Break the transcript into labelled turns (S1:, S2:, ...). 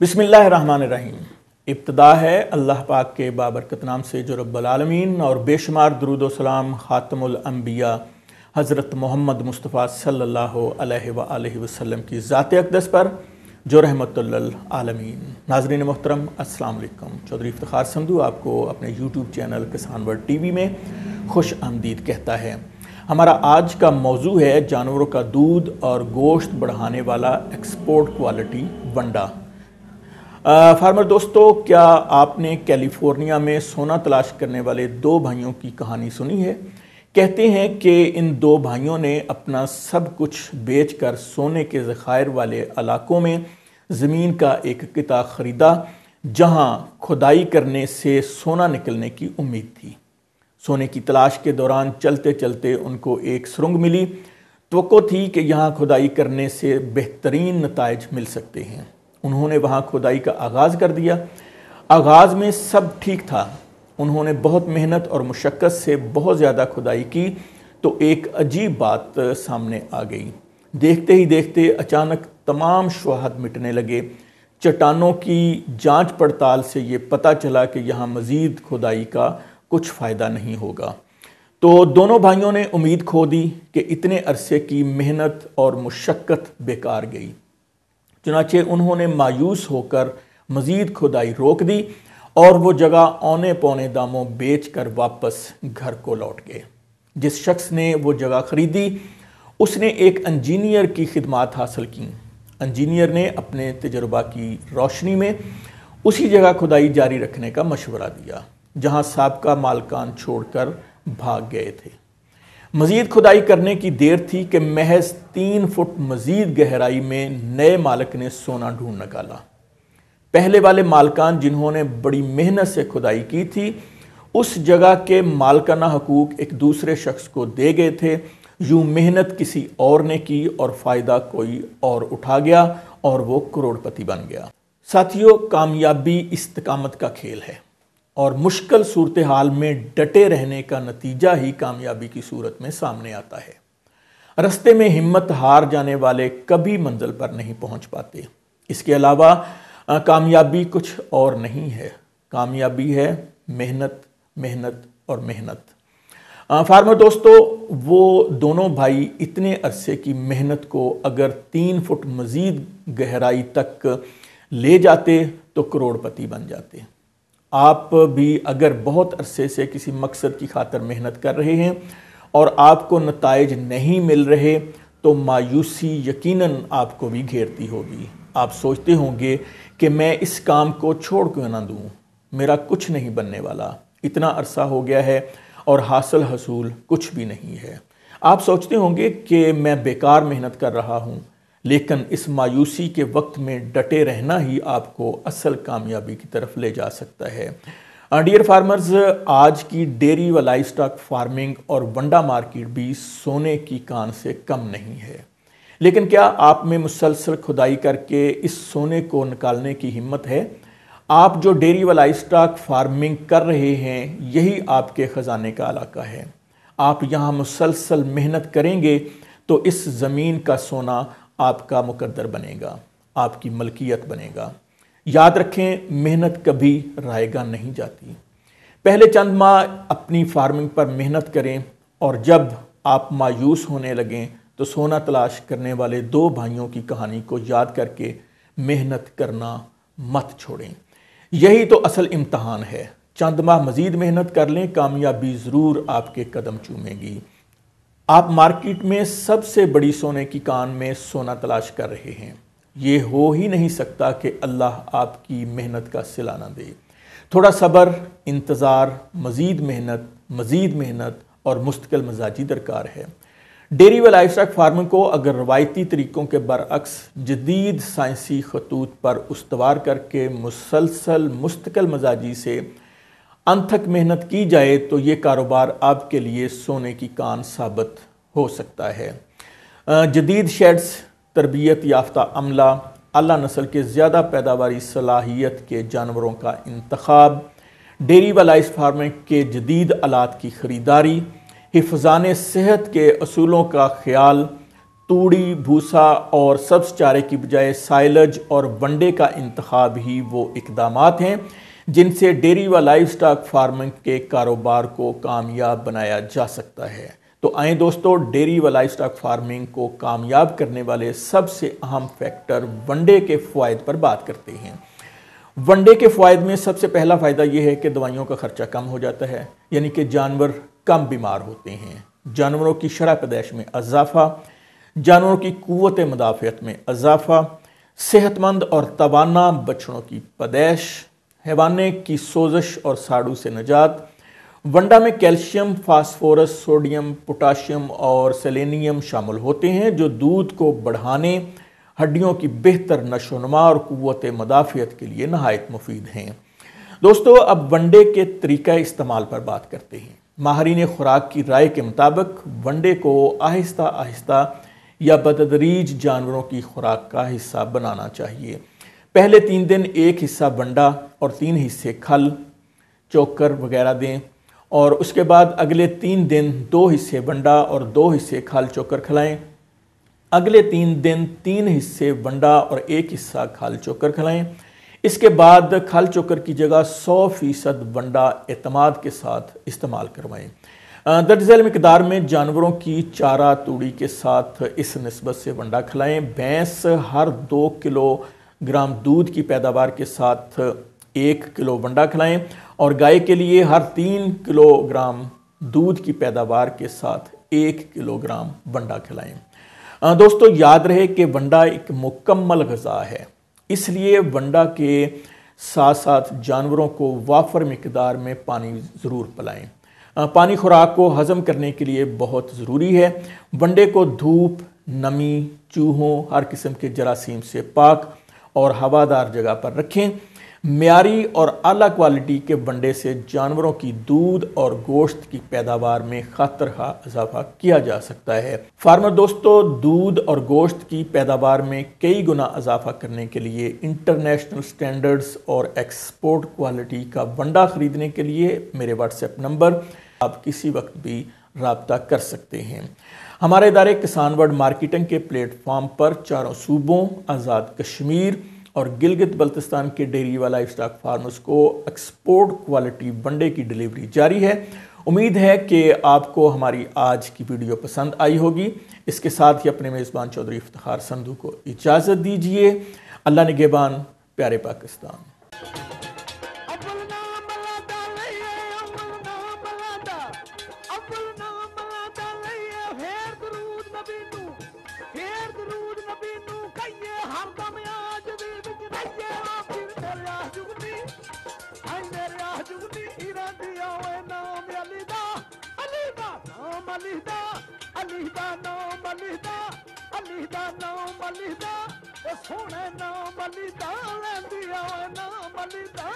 S1: बिस्मिल्लाहिर्रहमानिर्रहीम। इब्तिदा है अल्लाह पाक के बाबरकत नाम से जो रब्बुल आलमीन, और बेशुमार दुरूद व सलाम खातमुल अंबिया हज़रत मोहम्मद मुस्तफ़ा सल्लल्लाहु अलैहि वसल्लम की ज़ात अक़दस पर जो रहमतुल लिल आलमीन। नाज़रीन मोहतरम, अस्सलाम वालेकुम। चौधरी इफ्तिखार संधू आपको अपने यूट्यूब चैनल किसान वर्ल्ड टीवी में खुश आमदीद कहता है। हमारा आज का मौजू है जानवरों का दूध और गोश्त बढ़ाने वाला एक्सपोर्ट क्वालिटी वंडा। फार्मर दोस्तों, क्या आपने कैलिफोर्निया में सोना तलाश करने वाले दो भाइयों की कहानी सुनी है? कहते हैं कि इन दो भाइयों ने अपना सब कुछ बेचकर सोने के ज़खायर वाले इलाकों में ज़मीन का एक किता ख़रीदा जहां खुदाई करने से सोना निकलने की उम्मीद थी। सोने की तलाश के दौरान चलते चलते उनको एक सुरंग मिली। तवक्को थी कि यहाँ खुदाई करने से बेहतरीन नताइज मिल सकते हैं। उन्होंने वहाँ खुदाई का आगाज़ कर दिया। आगाज़ में सब ठीक था। उन्होंने बहुत मेहनत और मुशक्क़त से बहुत ज़्यादा खुदाई की तो एक अजीब बात सामने आ गई। देखते ही देखते अचानक तमाम शुबहात मिटने लगे। चट्टानों की जांच पड़ताल से ये पता चला कि यहाँ मज़ीद खुदाई का कुछ फ़ायदा नहीं होगा। तो दोनों भाइयों ने उम्मीद खो दी कि इतने अरसे की मेहनत और मुशक्क़त बेकार गई। चुनाचे उन्होंने मायूस होकर मज़ीद खुदाई रोक दी और वो जगह औने पौने दामों बेचकर वापस घर को लौट गए। जिस शख्स ने वो जगह ख़रीदी उसने एक इंजीनियर की खिदमात हासिल की। इंजीनियर ने अपने तजुर्बा की रोशनी में उसी जगह खुदाई जारी रखने का मशवरा दिया जहां साबका मालकान छोड़कर भाग गए थे। मज़ीद खुदाई करने की देर थी कि महज 3 फुट मज़ीद गहराई में नए मालिक ने सोना ढूंढ निकाला। पहले वाले मालकान जिन्होंने बड़ी मेहनत से खुदाई की थी उस जगह के मालकाना हकूक एक दूसरे शख्स को दे गए थे। यूं मेहनत किसी और ने की और फ़ायदा कोई और उठा गया और वो करोड़पति बन गया। साथियों, कामयाबी इस्तिकामत का खेल है और मुश्किल सूरत हाल में डटे रहने का नतीजा ही कामयाबी की सूरत में सामने आता है। रास्ते में हिम्मत हार जाने वाले कभी मंजिल पर नहीं पहुंच पाते। इसके अलावा कामयाबी कुछ और नहीं है। कामयाबी है मेहनत, मेहनत और मेहनत। फार्मर दोस्तों, वो दोनों भाई इतने अरसे की मेहनत को अगर 3 फुट मज़ीद गहराई तक ले जाते तो करोड़पति बन जाते। आप भी अगर बहुत अरसे से किसी मकसद की खातिर मेहनत कर रहे हैं और आपको नताइज नहीं मिल रहे तो मायूसी यकीनन आपको भी घेरती होगी। आप सोचते होंगे कि मैं इस काम को छोड़ क्यों ना दूं, मेरा कुछ नहीं बनने वाला, इतना अरसा हो गया है और हासिल हसूल कुछ भी नहीं है। आप सोचते होंगे कि मैं बेकार मेहनत कर रहा हूं, लेकिन इस मायूसी के वक्त में डटे रहना ही आपको असल कामयाबी की तरफ ले जा सकता है। डियर फार्मर्स, आज की डेयरी व लाइव स्टॉक फार्मिंग और वंडा मार्केट भी सोने की कान से कम नहीं है। लेकिन क्या आप में मुसलसल खुदाई करके इस सोने को निकालने की हिम्मत है? आप जो डेयरी व लाइव स्टॉक फार्मिंग कर रहे हैं यही आपके ख़जाने का इलाका है। आप यहाँ मुसलसल मेहनत करेंगे तो इस ज़मीन का सोना आपका मुकद्दर बनेगा, आपकी मलकियत बनेगा। याद रखें, मेहनत कभी रायगा नहीं जाती। पहले चंद माह अपनी फार्मिंग पर मेहनत करें और जब आप मायूस होने लगें तो सोना तलाश करने वाले दो भाइयों की कहानी को याद करके मेहनत करना मत छोड़ें। यही तो असल इम्तहान है। चंद माह मज़ीद मेहनत कर लें, कामयाबी ज़रूर आपके कदम चूमेगी। आप मार्केट में सबसे बड़ी सोने की कान में सोना तलाश कर रहे हैं। ये हो ही नहीं सकता कि अल्लाह आपकी मेहनत का सिला ना दे। थोड़ा सब्र, इंतज़ार, मज़ीद मेहनत और मुस्तकिल मिजाजी दरकार है। डेयरी व लाइव स्टॉक फार्मिंग को अगर रवायती तरीक़ों के बरअक्स जदीद साइंसी खतूत पर उस्तवार करके मुसलसल मुस्तकिल मिजाजी से अनथक मेहनत की जाए तो ये कारोबार आपके लिए सोने की कान साबित हो सकता है। जदीद शेड्स, तरबियत याफ्ता अमला, आला नस्ल के ज़्यादा पैदावारी सलाहियत के जानवरों का इंतखाब, डेयरी व लाइव फार्मिंग के जदीद आलात की ख़रीदारी, हिफ़्ज़ाने सेहत के असूलों का ख्याल, तूड़ी, भूसा और सब्ज चारे की बजाय साइलेज और वनडे का इंतखाब ही वो इकदामात हैं जिनसे डेयरी व लाइव स्टॉक फार्मिंग के कारोबार को कामयाब बनाया जा सकता है। तो आए दोस्तों, डेयरी व लाइव स्टॉक फार्मिंग को कामयाब करने वाले सबसे अहम फैक्टर वनडे के फ़वाइद पर बात करते हैं। वनडे के फ़वाइद में सबसे पहला फ़ायदा यह है कि दवाइयों का खर्चा कम हो जाता है, यानी कि जानवर कम बीमार होते हैं, जानवरों की शरह पैदाइश में इजाफा, जानवरों की क़ुव्वत मुदाफ़ियत में इजाफा, सेहतमंद और तवाना बछड़ों की पैदाइश, हैवाने की सोजश और साड़ू से नजात। वंडा में कैल्शियम, फास्फोरस, सोडियम, पोटाशियम और सेलेनियम शामिल होते हैं जो दूध को बढ़ाने, हड्डियों की बेहतर नशोनुमा और क़ुव्वत मुदाफ़ियत के लिए नहायत मुफीद हैं। दोस्तों, अब वनडे के तरीक़ा इस्तेमाल पर बात करते हैं। माहिरीन खुराक की राय के मुताबिक वनडे को आहिस्ता आहिस्ता या बतदरीज जानवरों की खुराक का हिस्सा बनाना चाहिए। पहले 3 दिन एक हिस्सा वंडा और 3 हिस्से खल, चोकर वगैरह दें, और उसके बाद अगले 3 दिन 2 हिस्से वंडा और 2 हिस्से खल चोकर खिलाएं। अगले 3 दिन 3 हिस्से वंडा और 1 हिस्सा खल चोकर खिलाएं। इसके बाद खल चोकर की जगह 100% वंडा एतमाद के साथ इस्तेमाल करवाएं। दर्ज झेल मिकदार में जानवरों की चारा तूड़ी के साथ इस निस्बत से वंडा खिलाएं। भैंस हर 2 किलोग्राम दूध की पैदावार के साथ 1 किलो वंडा खिलाएं और गाय के लिए हर 3 किलोग्राम दूध की पैदावार के साथ 1 किलोग्राम वंडा खिलाएं। दोस्तों, याद रहे कि वंडा एक मुकम्मल ग़िज़ा है, इसलिए वंडा के साथ साथ जानवरों को वाफर मिकदार में पानी ज़रूर पिलाएं। पानी खुराक को हज़म करने के लिए बहुत ज़रूरी है। वनडे को धूप, नमी, चूहों, हर किस्म के जरासीम से पाक और हवादार जगह पर रखें। म्यारी और आला क्वालिटी के वनडे से जानवरों की दूध और गोश्त की पैदावार में खातरखा इजाफा किया जा सकता है। फार्मर दोस्तों, दूध और गोश्त की पैदावार में कई गुना इजाफा करने के लिए इंटरनेशनल स्टैंडर्ड्स और एक्सपोर्ट क्वालिटी का वंडा ख़रीदने के लिए मेरे व्हाट्सएप नंबर आप किसी वक्त भी राब्ता कर सकते हैं। हमारे इदारे किसान वर्ल्ड मार्केटिंग के प्लेटफॉर्म पर चारों सूबों, आज़ाद कश्मीर और गिलगित बल्तिस्तान के डेयरी व लाइव स्टॉक फार्मर्स को एक्सपोर्ट क्वालिटी वनडे की डिलीवरी जारी है। उम्मीद है कि आपको हमारी आज की वीडियो पसंद आई होगी। इसके साथ ही अपने मेज़बान चौधरी इफ्तिखार संधू को इजाज़त दीजिए। अल्लाह निगहबान, प्यारे पाकिस्तान।
S2: सोने नाम अली दा लैंदिया नाम अली दा